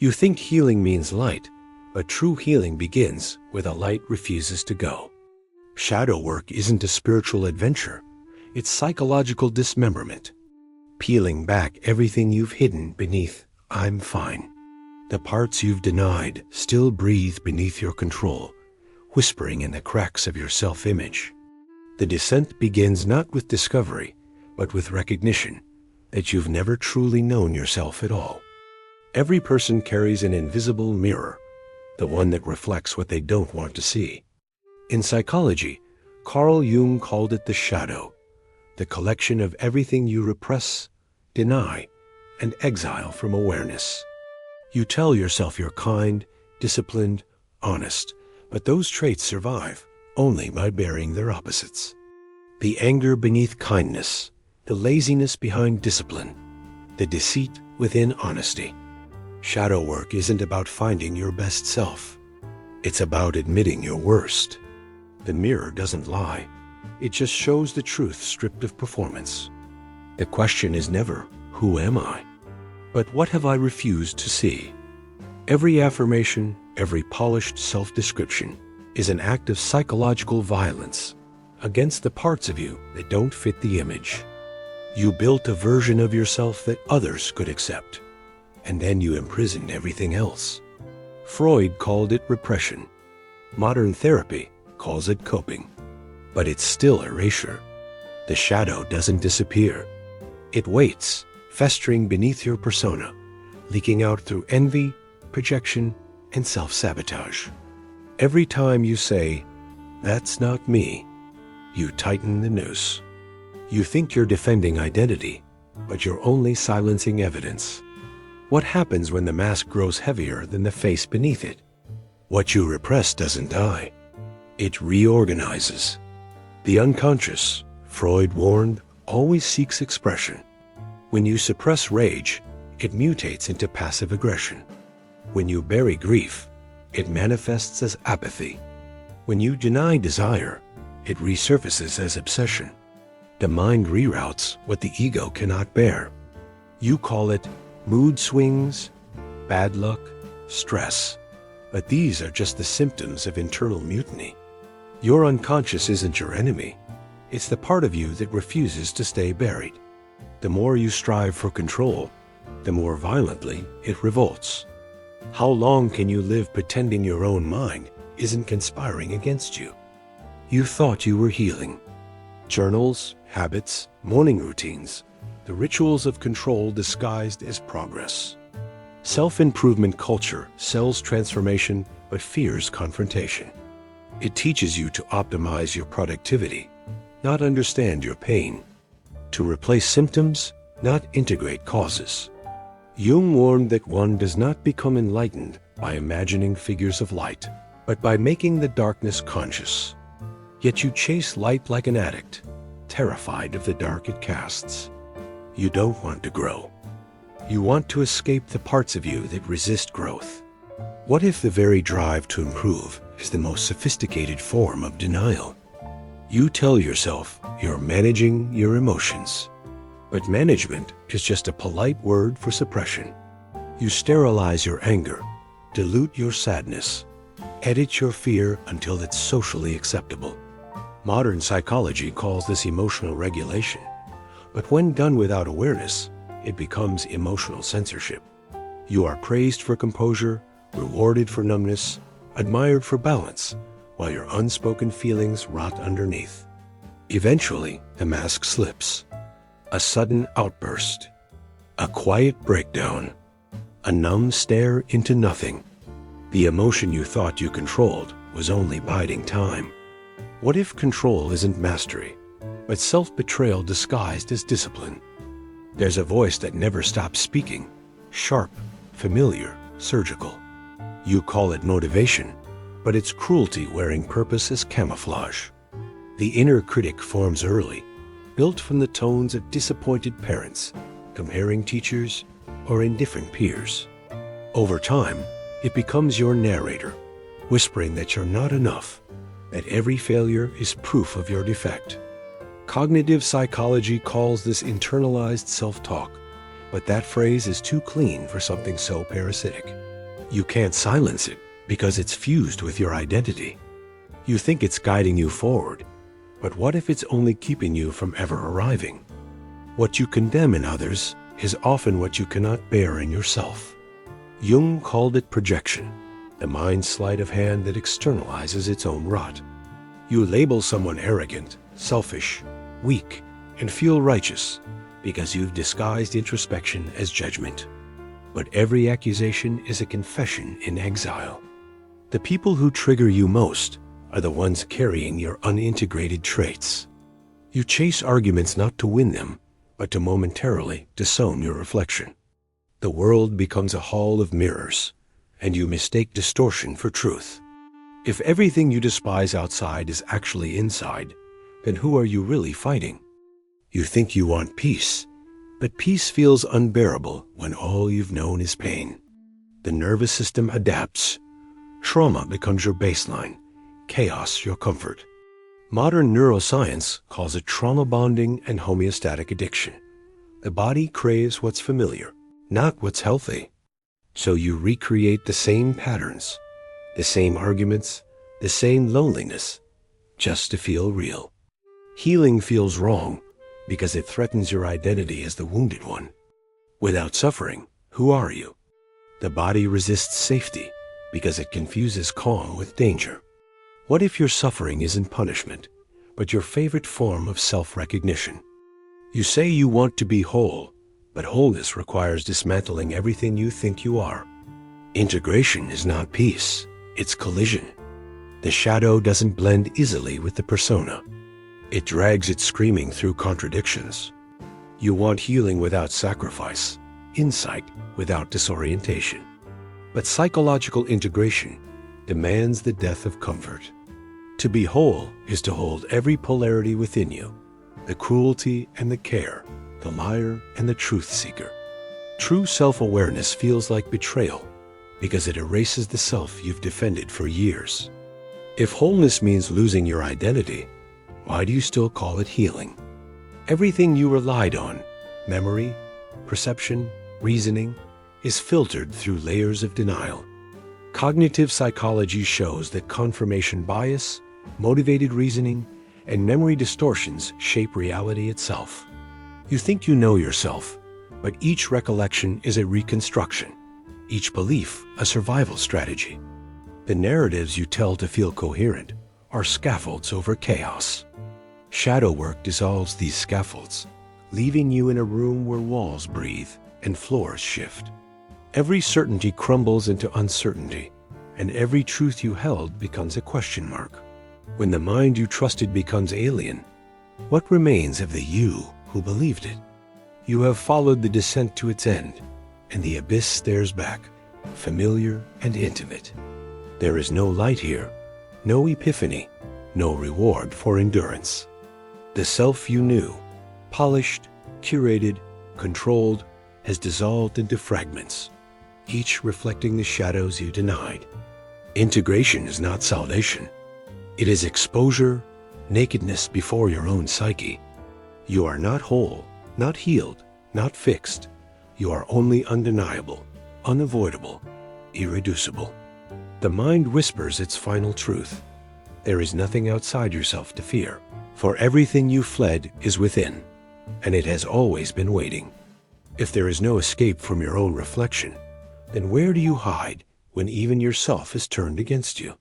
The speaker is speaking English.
You think healing means light, but true healing begins where the light refuses to go. Shadow work isn't a spiritual adventure, it's psychological dismemberment. Peeling back everything you've hidden beneath "I'm fine." The parts you've denied still breathe beneath your control, whispering in the cracks of your self-image. The descent begins not with discovery, but with recognition that you've never truly known yourself at all. Every person carries an invisible mirror, the one that reflects what they don't want to see. In psychology, Carl Jung called it the shadow, the collection of everything you repress, deny, and exile from awareness. You tell yourself you're kind, disciplined, honest, but those traits survive only by burying their opposites. The anger beneath kindness, the laziness behind discipline, the deceit within honesty. Shadow work isn't about finding your best self. It's about admitting your worst. The mirror doesn't lie. It just shows the truth stripped of performance. The question is never, "Who am I?" but "What have I refused to see?" Every affirmation, every polished self-description is an act of psychological violence against the parts of you that don't fit the image. You built a version of yourself that others could accept, and then you imprisoned everything else. Freud called it repression. Modern therapy calls it coping. But it's still erasure. The shadow doesn't disappear. It waits, festering beneath your persona, leaking out through envy, projection, and self-sabotage. Every time you say, "That's not me," you tighten the noose. You think you're defending identity, but you're only silencing evidence. What happens when the mask grows heavier than the face beneath it? What you repress doesn't die. It reorganizes. The unconscious, Freud warned, always seeks expression. When you suppress rage, it mutates into passive aggression. When you bury grief, it manifests as apathy. When you deny desire, it resurfaces as obsession. The mind reroutes what the ego cannot bear. You call it mood swings, bad luck, stress. But these are just the symptoms of internal mutiny. Your unconscious isn't your enemy. It's the part of you that refuses to stay buried. The more you strive for control, the more violently it revolts. How long can you live pretending your own mind isn't conspiring against you? You thought you were healing. Journals, habits, morning routines, the rituals of control disguised as progress. Self-improvement culture sells transformation but fears confrontation. It teaches you to optimize your productivity, not understand your pain. To replace symptoms, not integrate causes. Jung warned that one does not become enlightened by imagining figures of light, but by making the darkness conscious. Yet you chase light like an addict, terrified of the dark it casts. You don't want to grow. You want to escape the parts of you that resist growth. What if the very drive to improve is the most sophisticated form of denial? You tell yourself you're managing your emotions. But management is just a polite word for suppression. You sterilize your anger, dilute your sadness, edit your fear until it's socially acceptable. Modern psychology calls this emotional regulation, but when done without awareness, it becomes emotional censorship. You are praised for composure, rewarded for numbness, admired for balance, while your unspoken feelings rot underneath. Eventually, the mask slips. A sudden outburst, a quiet breakdown, a numb stare into nothing. The emotion you thought you controlled was only biding time. What if control isn't mastery, but self-betrayal disguised as discipline? There's a voice that never stops speaking, sharp, familiar, surgical. You call it motivation, but it's cruelty wearing purpose as camouflage. The inner critic forms early, built from the tones of disappointed parents, comparing teachers, or indifferent peers. Over time, it becomes your narrator, whispering that you're not enough, that every failure is proof of your defect. Cognitive psychology calls this internalized self-talk, but that phrase is too clean for something so parasitic. You can't silence it because it's fused with your identity. You think it's guiding you forward, but what if it's only keeping you from ever arriving? What you condemn in others is often what you cannot bear in yourself. Jung called it projection, the mind's sleight of hand that externalizes its own rot. You label someone arrogant, selfish, weak, and feel righteous because you've disguised introspection as judgment. But every accusation is a confession in exile. The people who trigger you most are the ones carrying your unintegrated traits. You chase arguments not to win them, but to momentarily disown your reflection. The world becomes a hall of mirrors, and you mistake distortion for truth. If everything you despise outside is actually inside, then who are you really fighting? You think you want peace, but peace feels unbearable when all you've known is pain. The nervous system adapts. Trauma becomes your baseline, chaos your comfort. Modern neuroscience calls it trauma bonding and homeostatic addiction. The body craves what's familiar, not what's healthy. So you recreate the same patterns, the same arguments, the same loneliness, just to feel real. Healing feels wrong because it threatens your identity as the wounded one. Without suffering, who are you? The body resists safety because it confuses calm with danger. What if your suffering isn't punishment, but your favorite form of self-recognition? You say you want to be whole, but wholeness requires dismantling everything you think you are. Integration is not peace, it's collision. The shadow doesn't blend easily with the persona. It drags it screaming through contradictions. You want healing without sacrifice, insight without disorientation. But psychological integration demands the death of comfort. To be whole is to hold every polarity within you, the cruelty and the care, the liar and the truth seeker. True self-awareness feels like betrayal because it erases the self you've defended for years. If wholeness means losing your identity, why do you still call it healing? Everything you relied on, memory, perception, reasoning, is filtered through layers of denial. Cognitive psychology shows that confirmation bias, motivated reasoning, and memory distortions shape reality itself. You think you know yourself, but each recollection is a reconstruction, each belief a survival strategy. The narratives you tell to feel coherent are scaffolds over chaos. Shadow work dissolves these scaffolds, leaving you in a room where walls breathe and floors shift. Every certainty crumbles into uncertainty, and every truth you held becomes a question mark. When the mind you trusted becomes alien, what remains of the you who believed it? You have followed the descent to its end, and the abyss stares back, familiar and intimate. There is no light here, no epiphany, no reward for endurance. The self you knew, polished, curated, controlled, has dissolved into fragments, each reflecting the shadows you denied. Integration is not salvation. It is exposure, nakedness before your own psyche. You are not whole, not healed, not fixed. You are only undeniable, unavoidable, irreducible. The mind whispers its final truth. There is nothing outside yourself to fear, for everything you fled is within, and it has always been waiting. If there is no escape from your own reflection, then where do you hide when even yourself is turned against you?